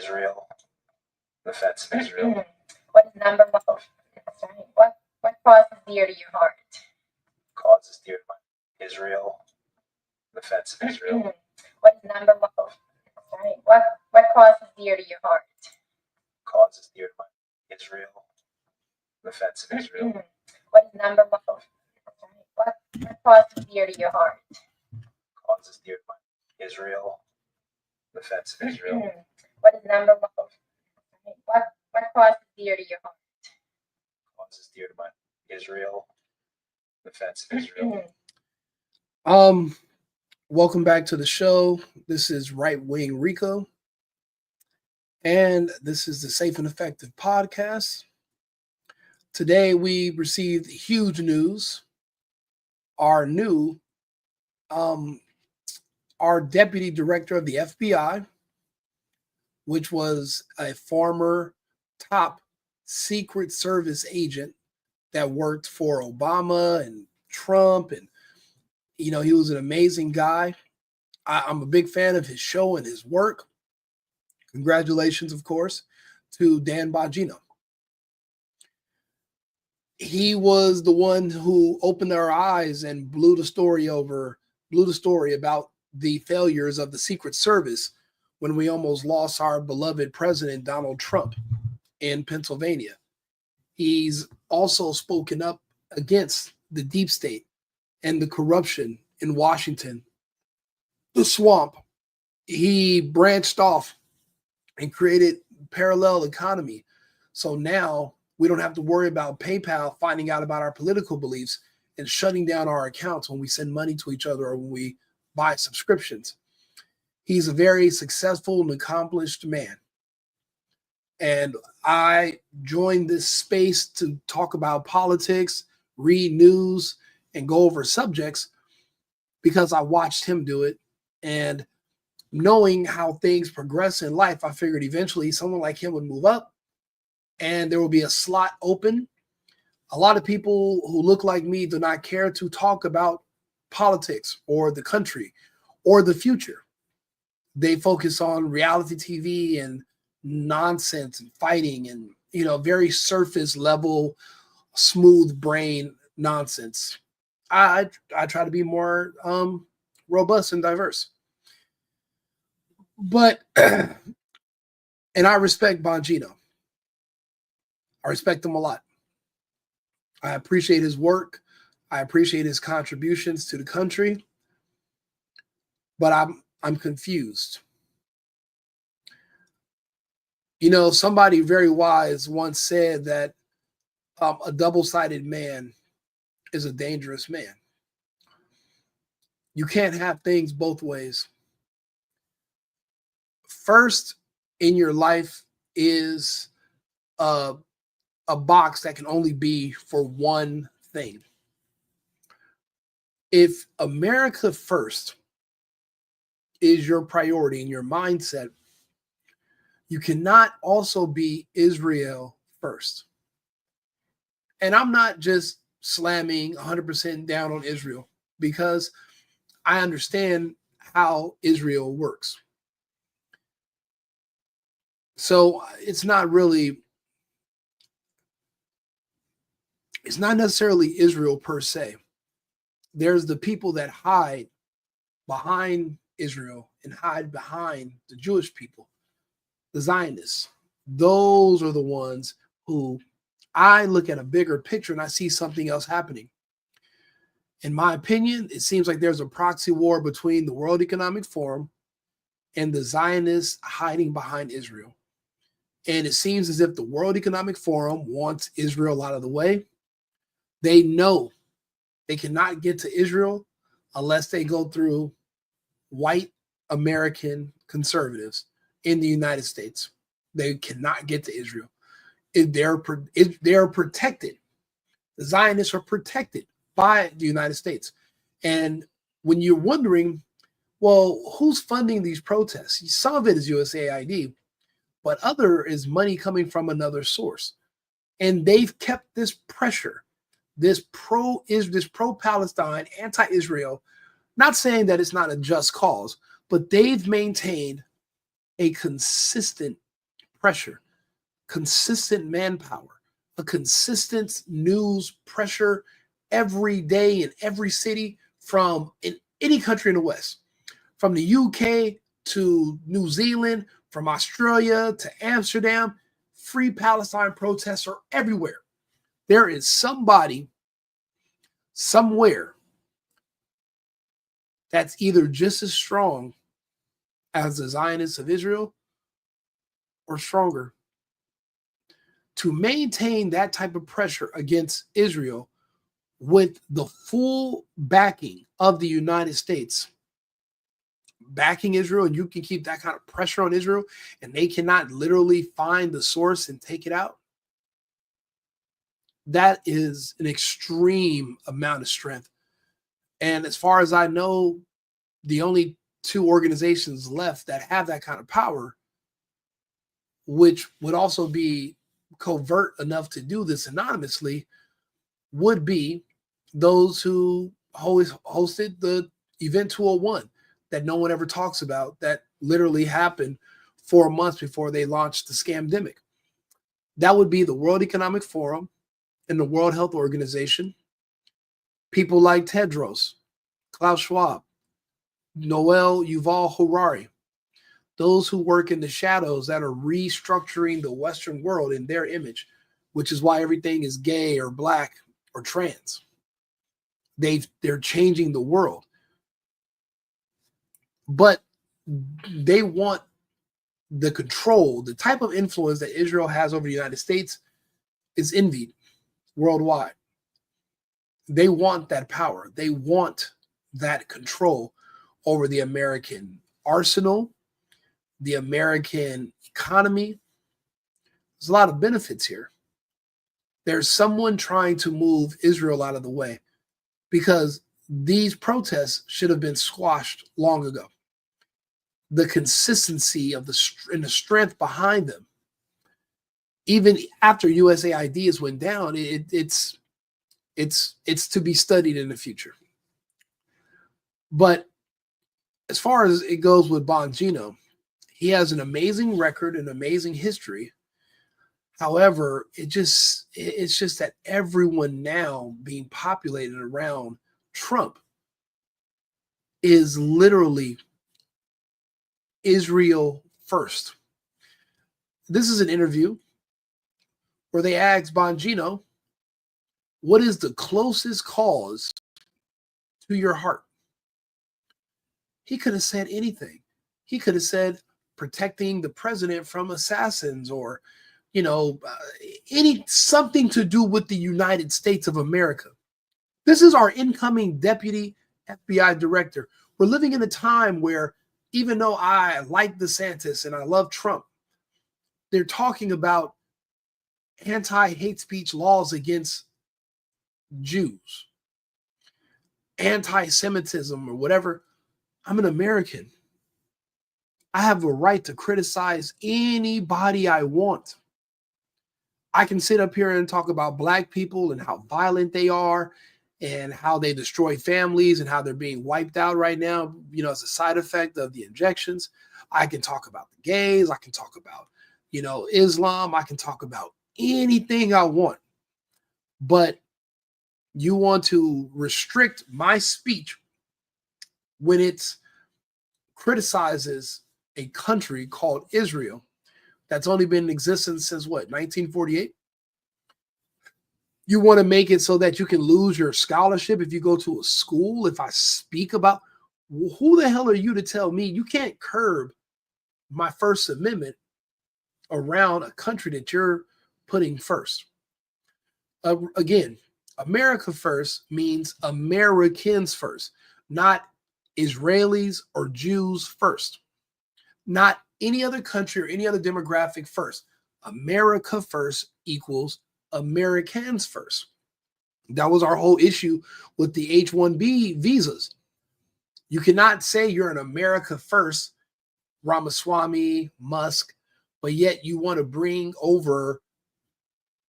Israel, the fence of Israel. What is number one? Sorry. What cause is dear to your heart? Cause is dear to my Israel, the fence of Israel. What is number one? Sorry. What cause is dear to your heart? Cause is dear to my Israel, the fence of Israel. What is number one? Sorry. What cause is dear to your heart? Cause is dear to my Israel, the fence of Israel. What is number one? Sorry. What cause is dear to your heart? Cause is dear to my Israel, the fence of Israel. Welcome back to the show. This is Right Wing Rico, and this is the Safe and Effective podcast. Today we received huge news. Our deputy director of the FBI, which was a former top Secret Service agent that worked for Obama and Trump, and he was an amazing guy. I'm a big fan of his show and his work. Congratulations, of course, to Dan Bongino. He was the one who opened our eyes and blew the story about the failures of the Secret Service when we almost lost our beloved president, Donald Trump, in Pennsylvania. He's also spoken up against the deep state and the corruption in Washington, the swamp. He branched off and created parallel economy. So now we don't have to worry about PayPal finding out about our political beliefs and shutting down our accounts when we send money to each other or when we buy subscriptions. He's a very successful and accomplished man. And I joined this space to talk about politics, read news, and go over subjects because I watched him do it. And knowing how things progress in life, I figured eventually someone like him would move up and there will be a slot open. A lot of people who look like me do not care to talk about politics or the country or the future. They focus on reality TV and nonsense and fighting and, very surface level, smooth brain nonsense. I try to be more robust and diverse. But, and I respect Bongino. I respect him a lot. I appreciate his work. I appreciate his contributions to the country. But I'm confused. Somebody very wise once said that a double-sided man is a dangerous man. You can't have things both ways. First in your life is a box that can only be for one thing. If America first is your priority and your mindset, you cannot also be Israel first. And I'm not just slamming 100% down on Israel because I understand how Israel works. So it's not necessarily Israel per se. There's the people that hide behind Israel and hide behind the Jewish people, the Zionists. Those are the ones who I look at a bigger picture and I see something else happening. In my opinion, it seems like there's a proxy war between the World Economic Forum and the Zionists hiding behind Israel. And it seems as if the World Economic Forum wants Israel out of the way. They know they cannot get to Israel unless they go through white American conservatives in the United States. They cannot get to Israel. They're protected. The Zionists are protected by the United States. And when you're wondering, well, who's funding these protests? Some of it is USAID, but other is money coming from another source. And they've kept this pressure, this pro-Palestine, anti-Israel, not saying that it's not a just cause, but they've maintained a consistent pressure, consistent manpower, a consistent news pressure every day in every city from in any country in the West, from the UK to New Zealand, from Australia to Amsterdam. Free Palestine protests are everywhere. There is somebody somewhere that's either just as strong as the Zionists of Israel or stronger. To maintain that type of pressure against Israel with the full backing of the United States, backing Israel, and you can keep that kind of pressure on Israel and they cannot literally find the source and take it out, that is an extreme amount of strength. And as far as I know, the only two organizations left that have that kind of power, which would also be covert enough to do this anonymously, would be those who always hosted the Event 201 that no one ever talks about, that literally happened 4 months before they launched the scamdemic. That would be the World Economic Forum and the World Health Organization, people like Tedros, Klaus Schwab, Noel Yuval Harari, those who work in the shadows that are restructuring the Western world in their image, which is why everything is gay or black or trans. They're changing the world. But they want the control, the type of influence that Israel has over the United States is envied worldwide. They want that power. They want that control over the American arsenal, the American economy. There's a lot of benefits here. There's someone trying to move Israel out of the way because these protests should have been squashed long ago. The consistency of the strength behind them, even after USAID went down, it's to be studied in the future. But as far as it goes with Bongino, he has an amazing record, an amazing history. However, it's just that everyone now being populated around Trump is literally Israel first. This is an interview where they asked Bongino, what is the closest cause to your heart? He could have said anything. He could have said protecting the president from assassins, or something to do with the United States of America. This is our incoming deputy FBI director. We're living in a time where, even though I like DeSantis and I love Trump, they're talking about anti-hate speech laws against Jews, anti-Semitism, or whatever. I'm an American. I have a right to criticize anybody I want. I can sit up here and talk about Black people and how violent they are and how they destroy families and how they're being wiped out right now, as a side effect of the injections. I can talk about the gays. I can talk about, Islam. I can talk about anything I want. But you want to restrict my speech when it criticizes a country called Israel that's only been in existence since what, 1948? You want to make it so that you can lose your scholarship if you go to a school. If I speak about, who the hell are you to tell me you can't curb my First Amendment around a country that you're putting first? Again, America first means Americans first, not Israelis or Jews first, not any other country or any other demographic first. America first equals Americans first. That was our whole issue with the H-1B visas. You cannot say you're an America first, Ramaswamy, Musk, but yet you want to bring over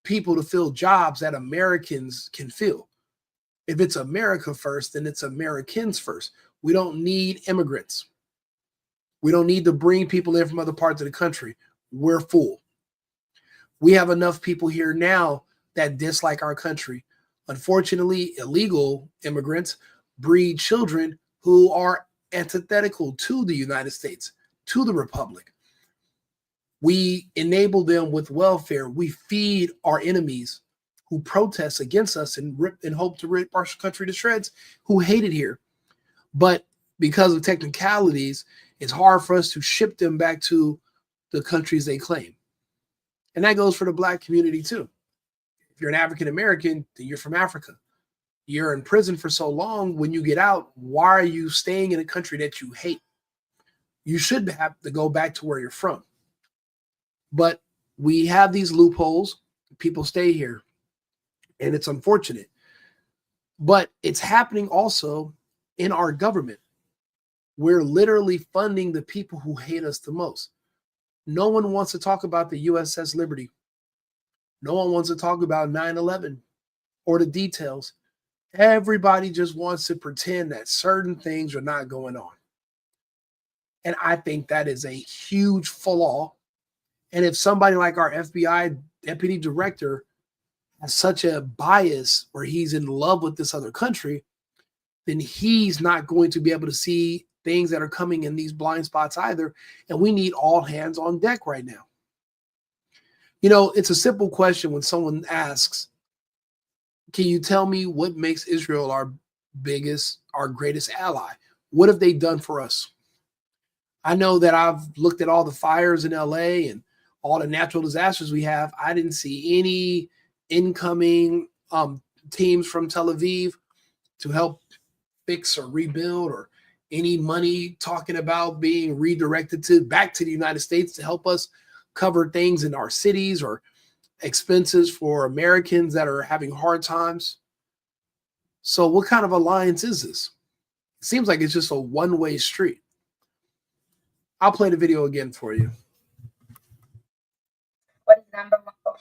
people to fill jobs that Americans can fill. If it's America first, then it's Americans first. We don't need immigrants. We don't need to bring people in from other parts of the country. We're full. We have enough people here now that dislike our country. Unfortunately, illegal immigrants breed children who are antithetical to the United States, to the Republic. We enable them with welfare. We feed our enemies who protest against us and hope to rip our country to shreds, who hate it here. But because of technicalities, it's hard for us to ship them back to the countries they claim. And that goes for the Black community too. If you're an African American, then you're from Africa. You're in prison for so long. When you get out, why are you staying in a country that you hate? You should have to go back to where you're from. But we have these loopholes. People stay here. And it's unfortunate. But it's happening also in our government. We're literally funding the people who hate us the most. No one wants to talk about the USS Liberty. No one wants to talk about 9/11 or the details. Everybody just wants to pretend that certain things are not going on. And I think that is a huge flaw. And if somebody like our FBI deputy director has such a bias where he's in love with this other country, then he's not going to be able to see things that are coming in these blind spots either. And we need all hands on deck right now. You know, it's a simple question when someone asks, can you tell me what makes Israel our greatest ally? What have they done for us? I know that I've looked at all the fires in LA and all the natural disasters we have. I didn't see any incoming teams from Tel Aviv to help fix or rebuild, or any money talking about being redirected back to the United States to help us cover things in our cities or expenses for Americans that are having hard times. So what kind of alliance is this? It seems like it's just a one-way street. I'll play the video again for you. What is number one? Oh,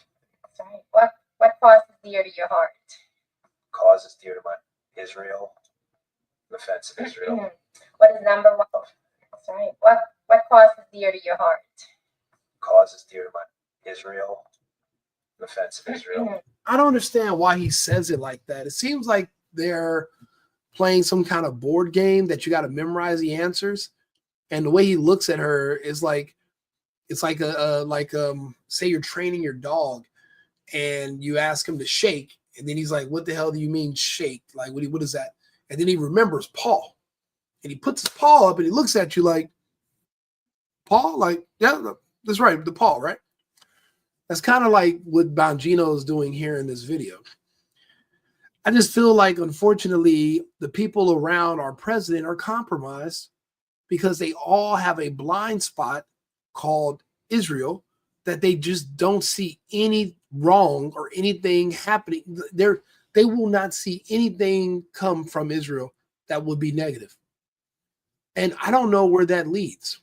sorry. What cause is dear to your heart? Cause is dear to my Israel, defense of Israel. What is number one? Oh, sorry. What cause is dear to your heart? Cause is dear to my Israel, defense of Israel. I don't understand why he says it like that. It seems like they're playing some kind of board game that you got to memorize the answers. And the way he looks at her is like, it's like say you're training your dog and you ask him to shake. And then he's like, what the hell do you mean shake? Like, what is that? And then he remembers paw. And he puts his paw up and he looks at you like, paw? Like, yeah, that's right, the paw, right? That's kind of like what Bongino is doing here in this video. I just feel like, unfortunately, the people around our president are compromised because they all have a blind spot called Israel that they just don't see any wrong or anything happening. They will not see anything come from Israel that would be negative. And I don't know where that leads.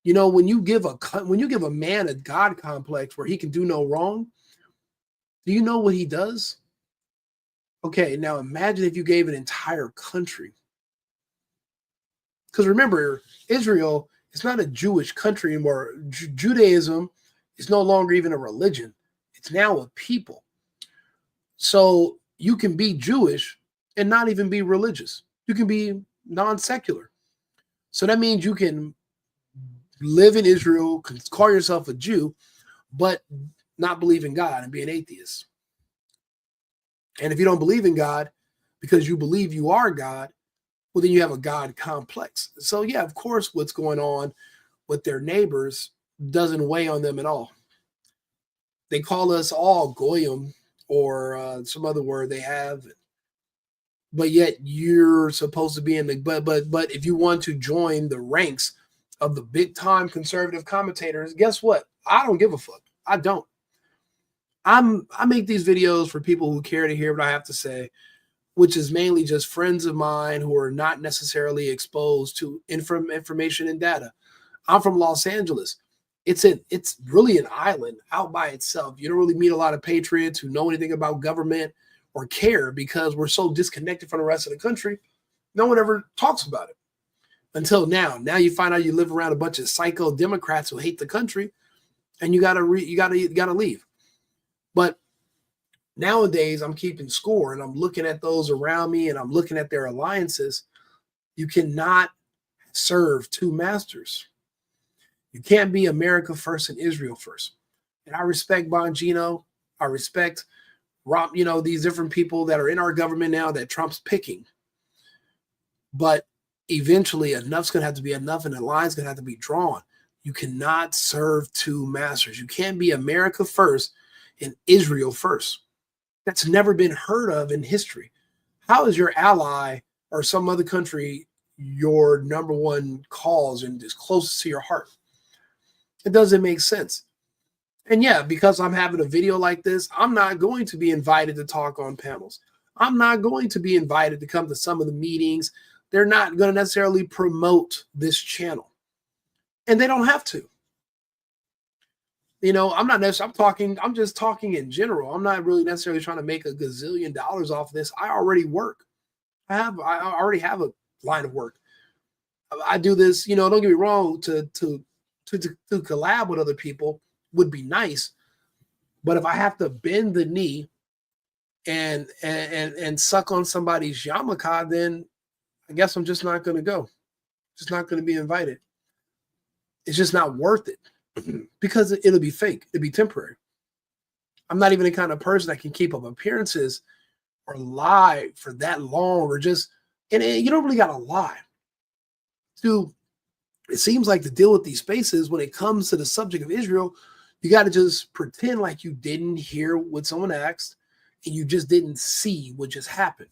You know, when you give a man a God complex where he can do no wrong, do you know what he does? Okay, now imagine if you gave an entire country. Because remember, Israel is not a Jewish country anymore. Judaism is no longer even a religion. It's now a people. So you can be Jewish and not even be religious. You can be non-secular. So that means you can live in Israel, call yourself a Jew, but not believe in God and be an atheist. And if you don't believe in God because you believe you are God, well, then you have a God complex. So yeah, of course, what's going on with their neighbors doesn't weigh on them at all. They call us all goyim or some other word they have, but yet you're supposed to be in the but if you want to join the ranks of the big time conservative commentators, guess what? I don't give a fuck. I don't. I make these videos for people who care to hear what I have to say, which is mainly just friends of mine who are not necessarily exposed to information and data. I'm from Los Angeles. It's really an island out by itself. You don't really meet a lot of patriots who know anything about government or care because we're so disconnected from the rest of the country. No one ever talks about it until now. Now you find out you live around a bunch of psycho Democrats who hate the country, and you gotta leave. But nowadays, I'm keeping score, and I'm looking at those around me, and I'm looking at their alliances. You cannot serve two masters. You can't be America first and Israel first. And I respect Bongino. I respect these different people that are in our government now that Trump's picking. But eventually, enough's going to have to be enough, and the line's going to have to be drawn. You cannot serve two masters. You can't be America first and Israel first. That's never been heard of in history. How is your ally or some other country your number one cause and is closest to your heart? It doesn't make sense. And yeah, because I'm having a video like this, I'm not going to be invited to talk on panels. I'm not going to be invited to come to some of the meetings. They're not going to necessarily promote this channel. And they don't have to. I'm not necessarily, I'm just talking in general. I'm not really necessarily trying to make a gazillion dollars off of this. I already work. I already have a line of work. I do this, don't get me wrong, to collab with other people would be nice. But if I have to bend the knee and suck on somebody's yarmulke, then I guess I'm just not going to go. Just not going to be invited. It's just not worth it because it'll be fake. It'll be temporary. I'm not even the kind of person that can keep up appearances or lie for that long or and you don't really got to lie. Dude, it seems like the deal with these spaces when it comes to the subject of Israel, you got to just pretend like you didn't hear what someone asked and you just didn't see what just happened.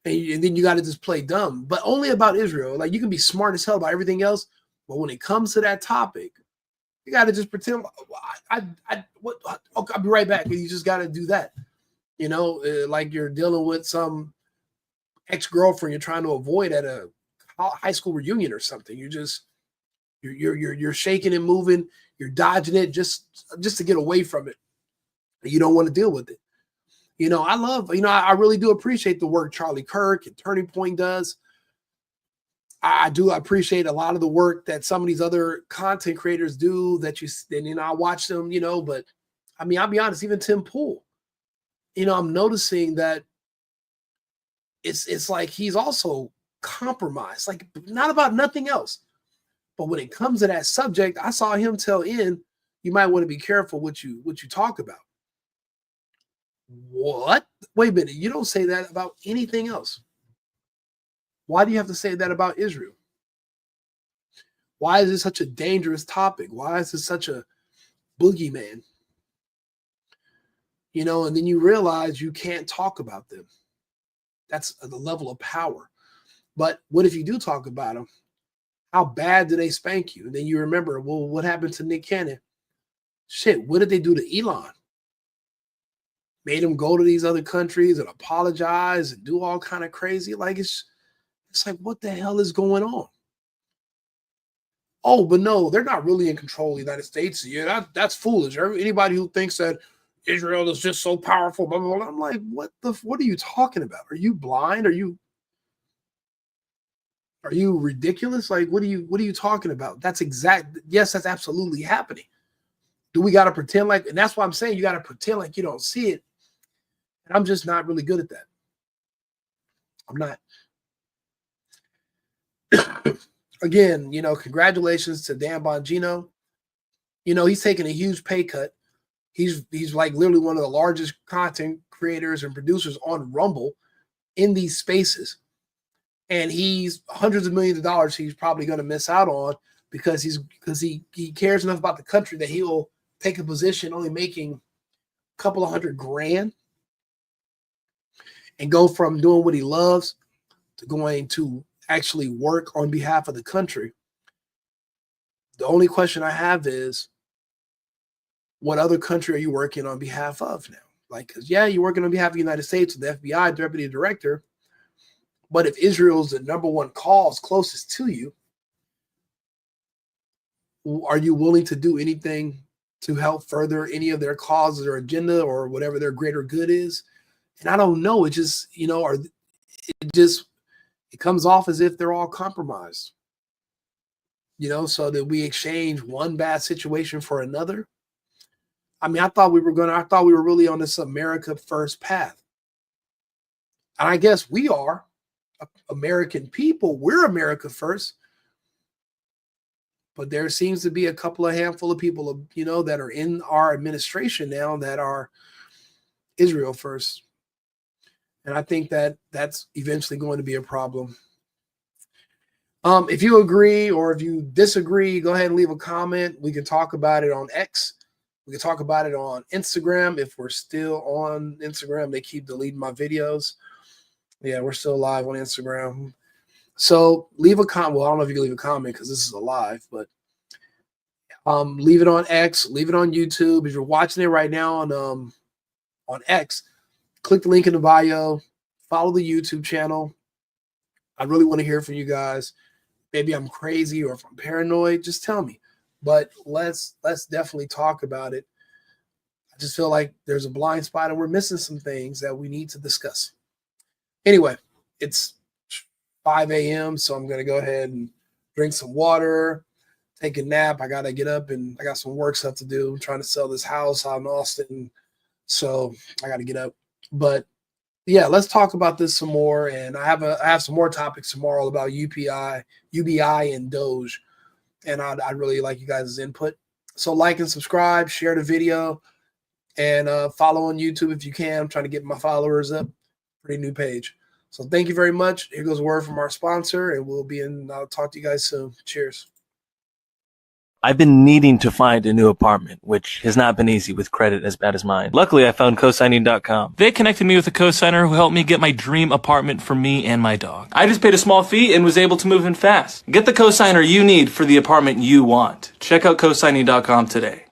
And then you got to just play dumb, but only about Israel. Like you can be smart as hell about everything else, but when it comes to that topic, you got to just pretend. I'll be right back. And you just got to do that. Like you're dealing with some ex-girlfriend you're trying to avoid at a high school reunion or something. You're shaking and moving. You're dodging it just to get away from it. You don't want to deal with it. I really do appreciate the work Charlie Kirk and Turning Point does. I do appreciate a lot of the work that some of these other content creators do I watch them, but I mean, I'll be honest, even Tim Pool, I'm noticing that it's like he's also compromised, like not about nothing else. But when it comes to that subject, I saw him tell you might want to be careful what you talk about. What? Wait a minute. You don't say that about anything else. Why do you have to say that about Israel? Why is this such a dangerous topic? Why is this such a boogeyman? And then you realize you can't talk about them. That's the level of power. But what if you do talk about them? How bad do they spank you? And then you remember, well, what happened to Nick Cannon? Shit, what did they do to Elon? Made him go to these other countries and apologize and do all kind of crazy. Like it's like, what the hell is going on? Oh, but no, they're not really in control of the United States. Yeah, that's foolish. Anybody who thinks that Israel is just so powerful, blah, blah, blah. I'm like, what are you talking about? Are you blind? Are you ridiculous? Like, what are you talking about? Yes, that's absolutely happening. Do we got to pretend like, and that's why I'm saying you got to pretend like you don't see it. And I'm just not really good at that. I'm not. Again, congratulations to Dan Bongino. He's taking a huge pay cut. He's like literally one of the largest content creators and producers on Rumble in these spaces. And he's hundreds of millions of dollars he's probably going to miss out on because he cares enough about the country that he'll take a position only making a couple of $100,000 and go from doing what he loves to going to actually work on behalf of the country. The only question I have is, what other country are you working on behalf of now? Like, because you're working on behalf of the United States with the FBI deputy director. But if Israel's the number one cause closest to you, are you willing to do anything to help further any of their causes or agenda or whatever their greater good is? And I don't know. It just, it comes off as if they're all compromised. so that we exchange one bad situation for another. I mean, I thought we were really on this America first path. And I guess we are American people. We're America first. But there seems to be a handful of people, that are in our administration now that are Israel first. And I think that that's eventually going to be a problem. If you agree or if you disagree, go ahead and leave a comment. We can talk about it on X. We can talk about it on Instagram. If we're still on Instagram, they keep deleting my videos. Yeah, we're still live on Instagram. So leave a comment. Well, I don't know if you can leave a comment because this is a live, but leave it on X, leave it on YouTube. If you're watching it right now on X, click the link in the bio, follow the YouTube channel. I really want to hear from you guys. Maybe I'm crazy or if I'm paranoid, just tell me. But let's definitely talk about it. I just feel like there's a blind spot and we're missing some things that we need to discuss. Anyway, it's 5 a.m., so I'm going to go ahead and drink some water, take a nap. I got to get up and I got some work stuff to do. I'm trying to sell this house out in Austin, so I got to get up. But yeah, let's talk about this some more. And I have some more topics tomorrow about UBI, and Doge. And I'd really like you guys' input. So like and subscribe, share the video, and follow on YouTube if you can. I'm trying to get my followers up. Pretty new page. So thank you very much. Here goes a word from our sponsor, and I'll talk to you guys soon. Cheers. I've been needing to find a new apartment, which has not been easy with credit as bad as mine. Luckily, I found cosigning.com. They connected me with a cosigner who helped me get my dream apartment for me and my dog. I just paid a small fee and was able to move in fast. Get the cosigner you need for the apartment you want. Check out cosigning.com today.